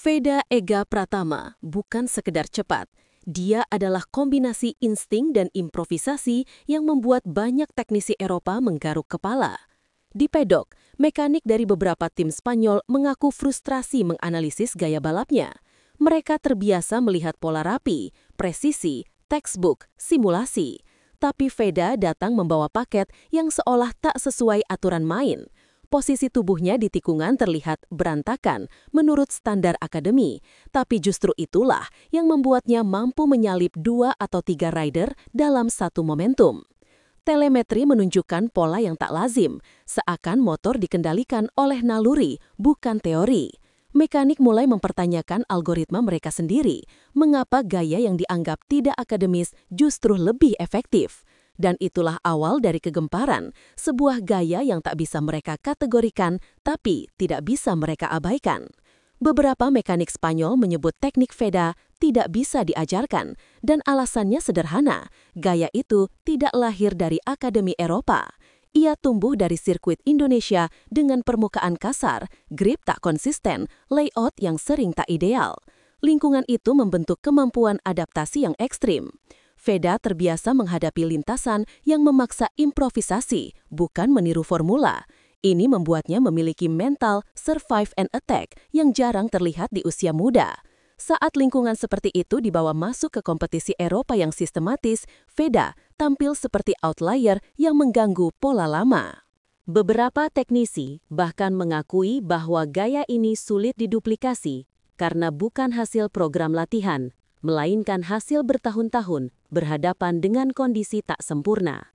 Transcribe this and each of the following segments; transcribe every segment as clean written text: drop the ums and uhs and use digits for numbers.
Veda Ega Pratama bukan sekedar cepat. Dia adalah kombinasi insting dan improvisasi yang membuat banyak teknisi Eropa menggaruk kepala. Di pedok, mekanik dari beberapa tim Spanyol mengaku frustrasi menganalisis gaya balapnya. Mereka terbiasa melihat pola rapi, presisi, textbook, simulasi. Tapi Veda datang membawa paket yang seolah tak sesuai aturan main. Posisi tubuhnya di tikungan terlihat berantakan menurut standar akademi, tapi justru itulah yang membuatnya mampu menyalip 2 atau 3 rider dalam satu momentum. Telemetri menunjukkan pola yang tak lazim, seakan motor dikendalikan oleh naluri, bukan teori. Mekanik mulai mempertanyakan algoritma mereka sendiri, mengapa gaya yang dianggap tidak akademis justru lebih efektif. Dan itulah awal dari kegemparan, sebuah gaya yang tak bisa mereka kategorikan, tapi tidak bisa mereka abaikan. Beberapa mekanik Spanyol menyebut teknik Veda tidak bisa diajarkan, dan alasannya sederhana, gaya itu tidak lahir dari Akademi Eropa. Ia tumbuh dari sirkuit Indonesia dengan permukaan kasar, grip tak konsisten, layout yang sering tak ideal. Lingkungan itu membentuk kemampuan adaptasi yang ekstrim. Veda terbiasa menghadapi lintasan yang memaksa improvisasi, bukan meniru formula. Ini membuatnya memiliki mental survive and attack yang jarang terlihat di usia muda. Saat lingkungan seperti itu dibawa masuk ke kompetisi Eropa yang sistematis, Veda tampil seperti outlier yang mengganggu pola lama. Beberapa teknisi bahkan mengakui bahwa gaya ini sulit diduplikasi karena bukan hasil program latihan, melainkan hasil bertahun-tahun berhadapan dengan kondisi tak sempurna.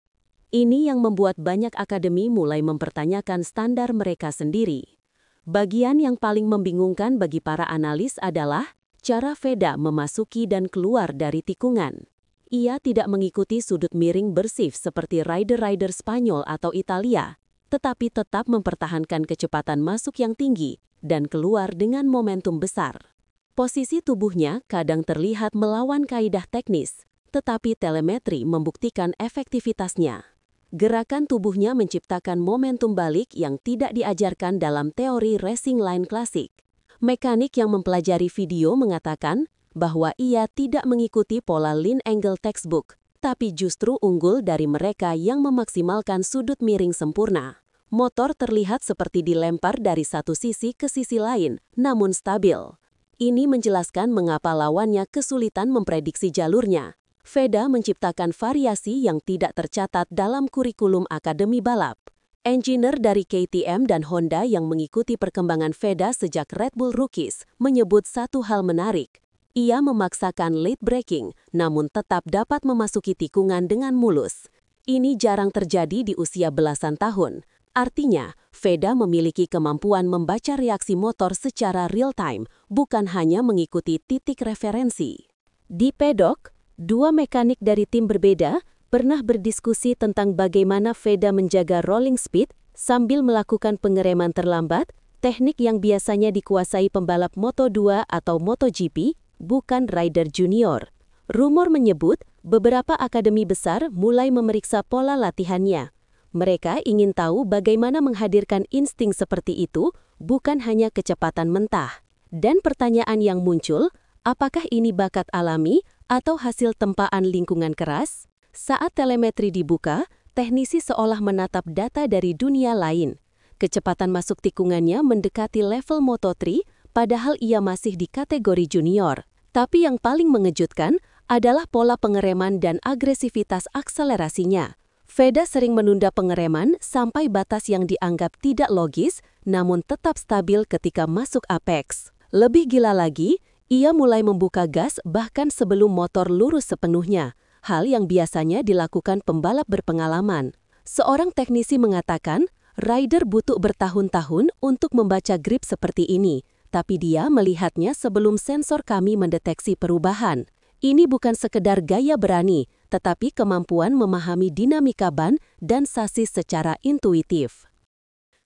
Ini yang membuat banyak akademi mulai mempertanyakan standar mereka sendiri. Bagian yang paling membingungkan bagi para analis adalah cara Veda memasuki dan keluar dari tikungan. Ia tidak mengikuti sudut miring bersih seperti rider-rider Spanyol atau Italia, tetapi tetap mempertahankan kecepatan masuk yang tinggi dan keluar dengan momentum besar. Posisi tubuhnya kadang terlihat melawan kaidah teknis, tetapi telemetri membuktikan efektivitasnya. Gerakan tubuhnya menciptakan momentum balik yang tidak diajarkan dalam teori racing line klasik. Mekanik yang mempelajari video mengatakan bahwa ia tidak mengikuti pola lean angle textbook, tapi justru unggul dari mereka yang memaksimalkan sudut miring sempurna. Motor terlihat seperti dilempar dari satu sisi ke sisi lain, namun stabil. Ini menjelaskan mengapa lawannya kesulitan memprediksi jalurnya. Veda menciptakan variasi yang tidak tercatat dalam kurikulum akademi balap. Engineer dari KTM dan Honda yang mengikuti perkembangan Veda sejak Red Bull Rookies menyebut satu hal menarik. Ia memaksakan late braking, namun tetap dapat memasuki tikungan dengan mulus. Ini jarang terjadi di usia belasan tahun. Artinya, Veda memiliki kemampuan membaca reaksi motor secara real-time, bukan hanya mengikuti titik referensi. Di pedok, dua mekanik dari tim berbeda pernah berdiskusi tentang bagaimana Veda menjaga rolling speed sambil melakukan pengereman terlambat, teknik yang biasanya dikuasai pembalap Moto2 atau MotoGP, bukan rider junior. Rumor menyebut beberapa akademi besar mulai memeriksa pola latihannya. Mereka ingin tahu bagaimana menghadirkan insting seperti itu, bukan hanya kecepatan mentah. Dan pertanyaan yang muncul, apakah ini bakat alami atau hasil tempaan lingkungan keras? Saat telemetri dibuka, teknisi seolah menatap data dari dunia lain. Kecepatan masuk tikungannya mendekati level Moto3, padahal ia masih di kategori junior. Tapi yang paling mengejutkan adalah pola pengereman dan agresivitas akselerasinya. Veda sering menunda pengereman sampai batas yang dianggap tidak logis, namun tetap stabil ketika masuk apex. Lebih gila lagi, ia mulai membuka gas bahkan sebelum motor lurus sepenuhnya, hal yang biasanya dilakukan pembalap berpengalaman. Seorang teknisi mengatakan, rider butuh bertahun-tahun untuk membaca grip seperti ini, tapi dia melihatnya sebelum sensor kami mendeteksi perubahan. Ini bukan sekedar gaya berani, tetapi kemampuan memahami dinamika ban dan sasis secara intuitif.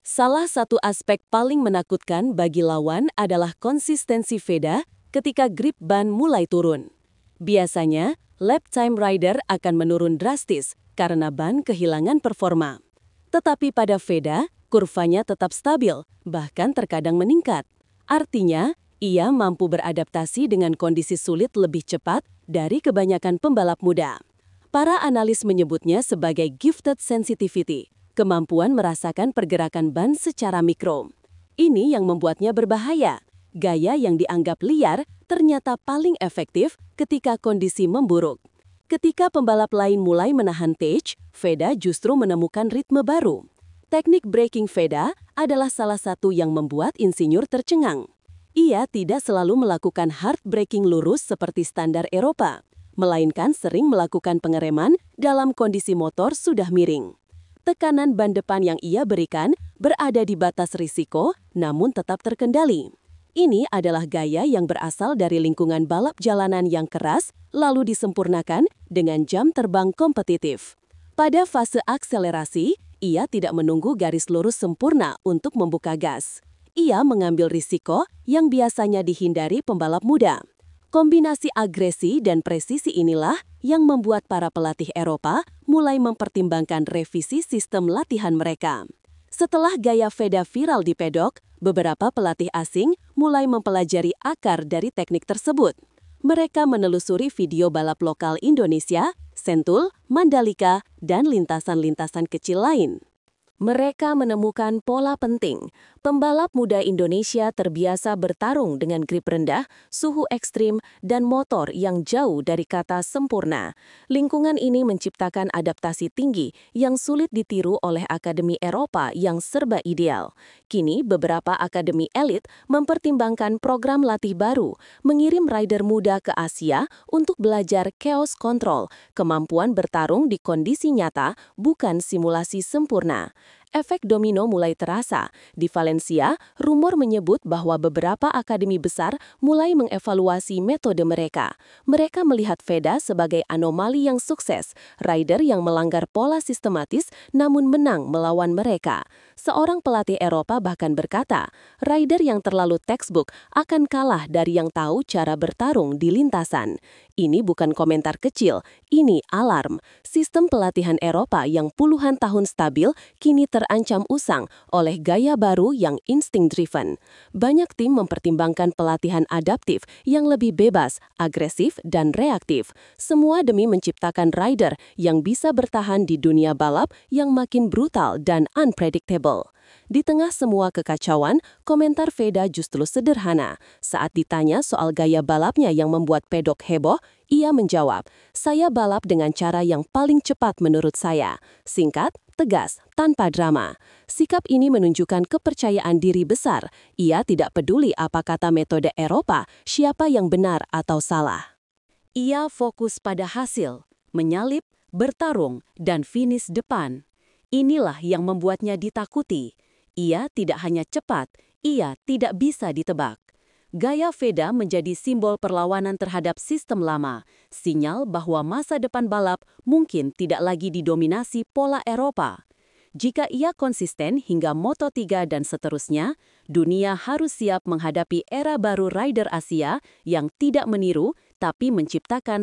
Salah satu aspek paling menakutkan bagi lawan adalah konsistensi Veda ketika grip ban mulai turun. Biasanya, lap time rider akan menurun drastis karena ban kehilangan performa. Tetapi pada Veda, kurvanya tetap stabil, bahkan terkadang meningkat. Artinya, Ia mampu beradaptasi dengan kondisi sulit lebih cepat dari kebanyakan pembalap muda. Para analis menyebutnya sebagai gifted sensitivity, kemampuan merasakan pergerakan ban secara mikro. Ini yang membuatnya berbahaya. Gaya yang dianggap liar ternyata paling efektif ketika kondisi memburuk. Ketika pembalap lain mulai menahan pace, Veda justru menemukan ritme baru. Teknik braking Veda adalah salah satu yang membuat insinyur tercengang. Ia tidak selalu melakukan hard braking lurus seperti standar Eropa, melainkan sering melakukan pengereman dalam kondisi motor sudah miring. Tekanan ban depan yang ia berikan berada di batas risiko, namun tetap terkendali. Ini adalah gaya yang berasal dari lingkungan balap jalanan yang keras, lalu disempurnakan dengan jam terbang kompetitif. Pada fase akselerasi, ia tidak menunggu garis lurus sempurna untuk membuka gas. Ia mengambil risiko yang biasanya dihindari pembalap muda. Kombinasi agresi dan presisi inilah yang membuat para pelatih Eropa mulai mempertimbangkan revisi sistem latihan mereka. Setelah gaya Veda viral di pedok, beberapa pelatih asing mulai mempelajari akar dari teknik tersebut. Mereka menelusuri video balap lokal Indonesia, Sentul, Mandalika, dan lintasan-lintasan kecil lain. Mereka menemukan pola penting. Pembalap muda Indonesia terbiasa bertarung dengan grip rendah, suhu ekstrim, dan motor yang jauh dari kata sempurna. Lingkungan ini menciptakan adaptasi tinggi yang sulit ditiru oleh akademi Eropa yang serba ideal. Kini, beberapa akademi elit mempertimbangkan program latih baru, mengirim rider muda ke Asia untuk belajar chaos control, kemampuan bertarung di kondisi nyata, bukan simulasi sempurna. Efek domino mulai terasa. Di Valencia, rumor menyebut bahwa beberapa akademi besar mulai mengevaluasi metode mereka. Mereka melihat Veda sebagai anomali yang sukses, rider yang melanggar pola sistematis namun menang melawan mereka. Seorang pelatih Eropa bahkan berkata, rider yang terlalu textbook akan kalah dari yang tahu cara bertarung di lintasan. Ini bukan komentar kecil, ini alarm. Sistem pelatihan Eropa yang puluhan tahun stabil kini terancam usang oleh gaya baru yang insting-driven. Banyak tim mempertimbangkan pelatihan adaptif yang lebih bebas, agresif, dan reaktif. Semua demi menciptakan rider yang bisa bertahan di dunia balap yang makin brutal dan unpredictable. Di tengah semua kekacauan, komentar Veda justru sederhana. Saat ditanya soal gaya balapnya yang membuat pedok heboh, ia menjawab, "Saya balap dengan cara yang paling cepat menurut saya. Singkat, tegas, tanpa drama." Sikap ini menunjukkan kepercayaan diri besar. Ia tidak peduli apa kata metode Eropa, siapa yang benar atau salah. Ia fokus pada hasil, menyalip, bertarung, dan finish depan. Inilah yang membuatnya ditakuti. Ia tidak hanya cepat, ia tidak bisa ditebak. Gaya Veda menjadi simbol perlawanan terhadap sistem lama, sinyal bahwa masa depan balap mungkin tidak lagi didominasi pola Eropa. Jika ia konsisten hingga Moto3 dan seterusnya, dunia harus siap menghadapi era baru rider Asia yang tidak meniru tapi menciptakan